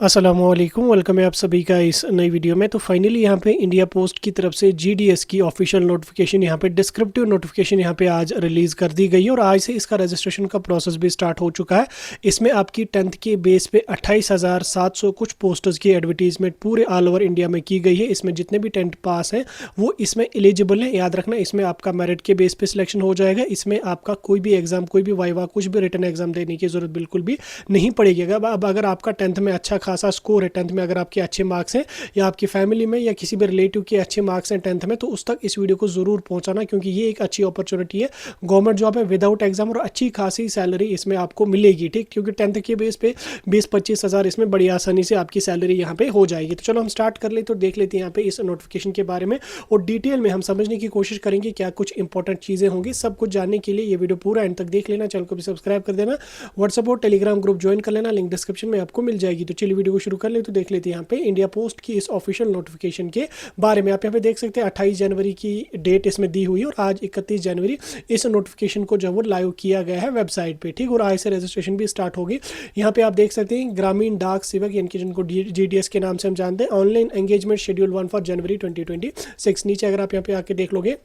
अस्सलामुअलैकुम, वेलकम है आप सभी का इस नई वीडियो में। तो फाइनली यहाँ पे इंडिया पोस्ट की तरफ से जीडीएस की ऑफिशियल नोटिफिकेशन यहाँ पे डिस्क्रिप्टिव नोटिफिकेशन यहाँ पे आज रिलीज़ कर दी गई है और आज से इसका रजिस्ट्रेशन का प्रोसेस भी स्टार्ट हो चुका है। इसमें आपकी 10th के बेस पे 28,700 कुछ पोस्टर्स की एडवर्टीजमेंट पूरे ऑल ओवर इंडिया में की गई है। इसमें जितने भी 10th पास हैं वो इसमें एलिजिबल हैं। याद रखना, इसमें आपका मेरिट के बेस पे सिलेक्शन हो जाएगा। इसमें आपका कोई भी एग्जाम, कोई भी वाइवा, कुछ भी रिटन एग्जाम देने की जरूरत बिल्कुल भी नहीं पड़ेगी। अब अगर आपका 10th में अच्छा खासा स्कोर है, 10th में अगर आपके अच्छे मार्क्स हैं या आपकी फैमिली में या किसी भी रिलेटिव के अच्छे मार्क्स हैं 10th में, तो उस तक इस वीडियो को ज़रूर पहुंचाना, क्योंकि ये एक अच्छी अपॉर्चुनिटी है। गवर्नमेंट जॉब है विदाउट एग्जाम और अच्छी खासी सैलरी इसमें आपको मिलेगी। ठीक, क्योंकि 10th के बेस पे 20-25 हज़ार इसमें बड़ी आसानी से आपकी सैलरी यहाँ पे हो जाएगी। तो चलो हम स्टार्ट कर ले, तो देख लेते हैं यहाँ पे इस नोटिफिकेशन के बारे में और डिटेल में हम समझने की कोशिश करेंगे क्या कुछ इंपॉर्टेंट चीज़ें होंगी। सब कुछ जानने के लिए ये वीडियो पूरा एंड तक देख लेना, चैनल को भी सब्सक्राइब कर देना, व्हाट्सएप और टेलीग्राम ग्रुप ज्वाइन कर लेना, लिंक डिस्क्रिप्शन में आपको मिल जाएगी। तो चलिए वीडियो को शुरू कर ले, तो देख लेते हैं यहाँ पे इंडिया पोस्ट की इस ऑफिशियल नोटिफिकेशन के बारे में। आप यहाँ पे देख सकते हैं 28 जनवरी की डेट इसमें दी हुई है और आज 31 जनवरी इस नोटिफिकेशन को जब वो लाइव किया गया है वेबसाइट पे। ठीक, और आज से रजिस्ट्रेशन भी स्टार्ट होगी। यहाँ पे आप देख सकते हैं ग्रामीण डाक सेवक, यानी कि जिनको जीडीएस के नाम से हम जानते हैं, online engagement schedule 1 for January 2026। नीचे अगर आप यहाँ पे आके देख लोगे,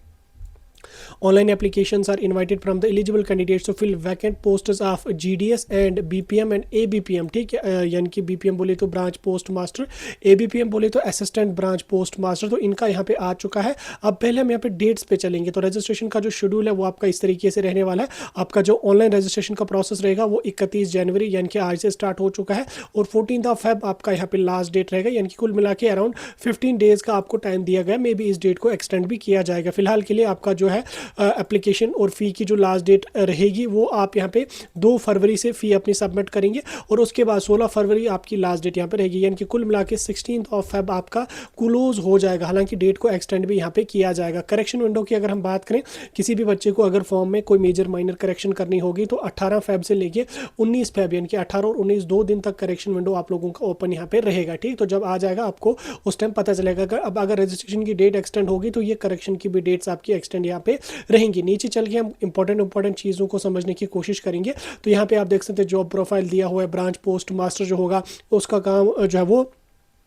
online applications are invited from the eligible candidates to fill vacant posts of GDS and BPM and ABPM। ठीक है, यानी कि BPM बोले तो ब्रांच पोस्ट मास्टर, ABPM बोले तो असिस्टेंट ब्रांच पोस्ट मास्टर। तो इनका यहाँ पे आ चुका है। अब पहले हम यहाँ पे डेट्स पे चलेंगे। तो रजिस्ट्रेशन का जो शेड्यूल है वो आपका इस तरीके से रहने वाला है। आपका जो ऑनलाइन रजिस्ट्रेशन का प्रोसेस रहेगा वो 31 जनवरी यानी कि आज से स्टार्ट हो चुका है और 14 फेब आपका यहाँ पे लास्ट डेट रहेगा। यानी कि कुल मिला के अराउंड 15 डेज का आपको टाइम दिया गया। मे बी इस डेट को एक्सटेंड भी किया जाएगा। फिलहाल के लिए आपका जो है एप्लीकेशन और फ़ी की जो लास्ट डेट रहेगी वो आप यहाँ पे 2 फरवरी से फ़ी अपनी सबमिट करेंगे और उसके बाद 16 फरवरी आपकी लास्ट डेट यहाँ पे रहेगी। यानी कि कुल मिला के 16 फेब आपका क्लोज हो जाएगा। हालांकि डेट को एक्सटेंड भी यहाँ पे किया जाएगा। करेक्शन विंडो की अगर हम बात करें, किसी भी बच्चे को अगर फॉर्म में कोई मेजर माइनर करेक्शन करनी होगी तो 18 फेब से लेके 19 फेब, यानी कि 18 और 19 2 दिन तक करेक्शन विंडो आप लोगों का ओपन यहाँ पे रहेगा। ठीक, तो जब आ जाएगा आपको उस टाइम पता चलेगा। अब अगर रजिस्ट्रेशन की डेट एक्सटेंड होगी तो ये करेक्शन की भी डेट्स आपकी एक्सटेंड यहाँ पे रहेंगी। नीचे चल के हम इंपॉर्टेंट चीज़ों को समझने की कोशिश करेंगे। तो यहाँ पे आप देख सकते हैं जॉब प्रोफाइल दिया हुआ है। ब्रांच पोस्ट मास्टर जो होगा उसका काम जो है वो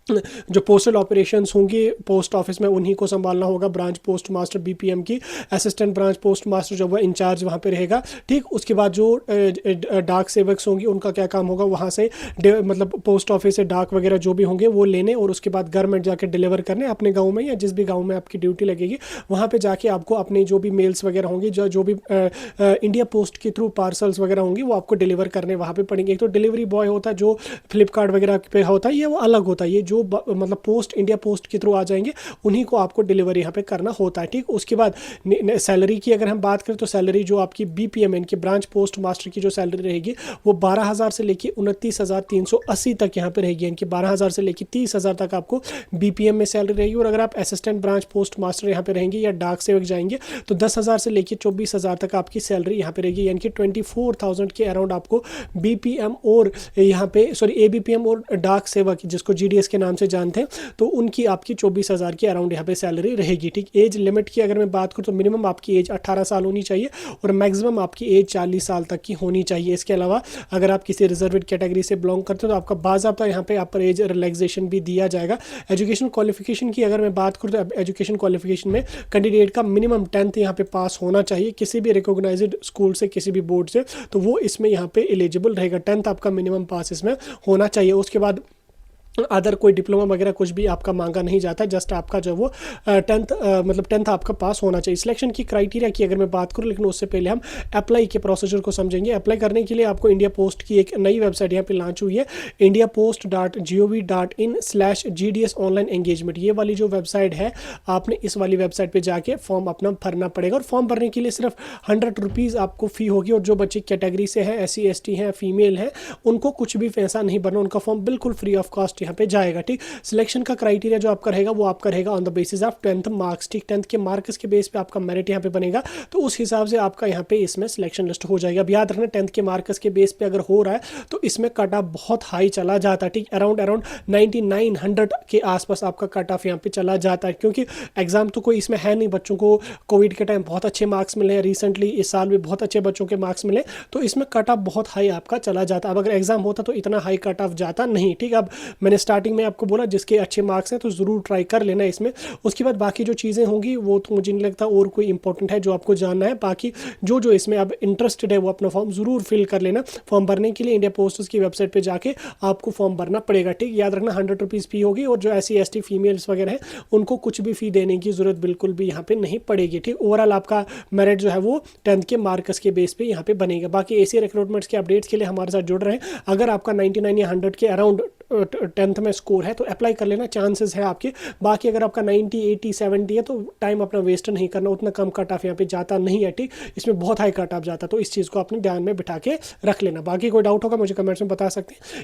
जो पोस्टल ऑपरेशंस होंगे पोस्ट ऑफिस में उन्हीं को संभालना होगा। ब्रांच पोस्ट मास्टर बीपीएम की, असिस्टेंट ब्रांच पोस्ट मास्टर जो वह इंचार्ज वहाँ पे रहेगा। ठीक, उसके बाद जो डाक सेवक्स होंगे उनका क्या काम होगा, वहाँ से मतलब पोस्ट ऑफिस से डाक वगैरह जो भी होंगे वो लेने और उसके बाद गवर्नमेंट जाके डिलीवर करने अपने गाँव में या जिस भी गाँव में आपकी ड्यूटी लगेगी वहाँ पर जाके आपको अपने जो भी मेल्स वगैरह होंगे, जो भी इंडिया पोस्ट के थ्रू पार्सल्स वगैरह होंगे वो आपको डिलीवर करने वहाँ पर पड़ेंगे। एक तो डिलीवरी बॉय होता है जो फ्लिपकार्ट वगैरह पे होता है, ये वो अलग होता है। ये जो मतलब पोस्ट इंडिया पोस्ट के थ्रू आ जाएंगे उन्हीं को आपको डिलीवरी यहाँ पे करना होता है। ठीक, उसके बाद सैलरी की अगर हम बात करें तो सैलरी जो आपकी बीपीएम इनकी ब्रांच पोस्ट मास्टर की जो सैलरी रहेगी वो 12,000 से लेके 29,380 तक यहाँ पे रहेगी। यानी कि 12,000 से लेके 30,000 तक आपको बीपीएम में सैलरी रहेगी। और अगर आप असिस्टेंट ब्रांच पोस्ट मास्टर यहाँ पे रहेंगे या डाक सेवक जाएंगे तो 10,000 से लेके 24,000 तक आपकी सैलरी यहाँ पे रहेगी। यानी कि 24,000 के अराउंड आपको बीपीएम और यहाँ पे एबीपीएम और डाक सेवक जिसको जीडीएस के नाम से जानते हैं तो उनकी आपकी 24,000 के अराउंड यहाँ पे सैलरी रहेगी। ठीक, एज लिमिट की अगर मैं बात करूँ तो मिनिमम आपकी एज 18 साल होनी चाहिए और मैक्सिमम आपकी एज 40 साल तक की होनी चाहिए। इसके अलावा अगर आप किसी रिजर्वेड कैटेगरी से बिलोंग करते हो तो आपका बाज़ाब्ता यहाँ पे आप पर एज रिलैक्सेशन भी दिया जाएगा। एजुकेशन क्वालिफिकेशन की अगर मैं बात करूँ तो एजुकेशन क्वालिफिकेशन में कैंडिडेट का मिनिमम 10th यहाँ पे पास होना चाहिए किसी भी रिकॉग्नाइज्ड स्कूल से, किसी भी बोर्ड से, तो वो इसमें यहाँ पे एलिजिबल रहेगा। 10th आपका मिनिमम पास इसमें होना चाहिए। उसके बाद अदर कोई डिप्लोमा वगैरह कुछ भी आपका मांगा नहीं जाता, जस्ट आपका जो वो 10th आपका पास होना चाहिए। सिलेक्शन की क्राइटेरिया की अगर मैं बात करूँ, लेकिन उससे पहले हम अप्लाई के प्रोसीजर को समझेंगे। अप्लाई करने के लिए आपको इंडिया पोस्ट की एक नई वेबसाइट यहाँ पे लॉन्च हुई है, indiapost.gov.in/GDS ऑनलाइन एंगेजमेंट। ये वाली जो वेबसाइट है आपने इस वाली वेबसाइट पर जाके फॉर्म अपना भरना पड़ेगा और फॉर्म भरने के लिए सिर्फ 100 रुपीज़ आपको फ़ी होगी। और जो बच्चे कैटेगरी से हैं, SC ST हैं, फीमेल हैं, उनको कुछ भी पैसा नहीं भरना, उनका फॉर्म बिल्कुल फ्री ऑफ कॉस्ट यहाँ पे जाएगा। ठीक, सिलेक्शन का क्राइटेरिया जो आपका रहेगा वो आपका रहेगा on the basis of 10th marks. ठीक, 10th के मार्क्स के बेस पे आपका मेरिट यहाँ पे बनेगा, तो उस हिसाब से आपका यहाँ पे इसमें सिलेक्शन लिस्ट हो जाएगा। अब याद रखना 10th के मार्क्स के बेस पे अगर हो रहा है तो इसमें कट ऑफ बहुत हाई चला जाता है। ठीक, अराउंड 9900 के आसपास आपका कट ऑफ यहाँ पे चला जाता है, क्योंकि एग्जाम तो कोई इसमें है नहीं। बच्चों को कोविड के टाइम बहुत अच्छे मार्क्स मिले हैं, रिसेंटली इस साल भी बहुत अच्छे बच्चों के मार्क्स मिले, तो इसमें कट ऑफ बहुत हाई आपका चला जाता। अब अगर एग्जाम होता तो इतना हाई कट ऑफ जाता नहीं। ठीक, अब मैंने स्टार्टिंग में आपको बोला जिसके अच्छे मार्क्स हैं तो ज़रूर ट्राई कर लेना इसमें। उसके बाद बाकी जो चीज़ें होंगी वो तो मुझे नहीं लगता और कोई इंपॉर्टेंट है जो आपको जानना है। बाकी जो जो इसमें अब इंटरेस्टेड है वो अपना फॉर्म ज़रूर फिल कर लेना। फॉर्म भरने के लिए इंडिया पोस्ट की वेबसाइट पर जाके आपको फॉर्म भरना पड़ेगा। ठीक, याद रखना 100 रुपीज़ फी होगी, और जो SC ST फीमेल्स वगैरह हैं उनको कुछ भी फ़ी देने की ज़रूरत बिल्कुल भी यहाँ पे नहीं पड़ेगी। ठीक, ओवरऑल आपका मेरिट जो है वो 10th के मार्क्स के बेस पे यहाँ पे बनेगा। बाकी ऐसे रिक्रूटमेंट्स के अपडेट्स के लिए हमारे साथ जुड़ रहे हैं। अगर आपका 99 या 100 के अराउंड 10th में स्कोर है तो अप्लाई कर लेना, चांसेस है आपके। बाकी अगर आपका 90 80 70 है तो टाइम अपना वेस्ट नहीं करना, उतना कम कट ऑफ यहाँ पे जाता नहीं है। ठीक, इसमें बहुत हाई कट ऑफ जाता, तो इस चीज़ को अपने ध्यान में बिठा के रख लेना। बाकी कोई डाउट होगा मुझे कमेंट्स में बता सकते हैं।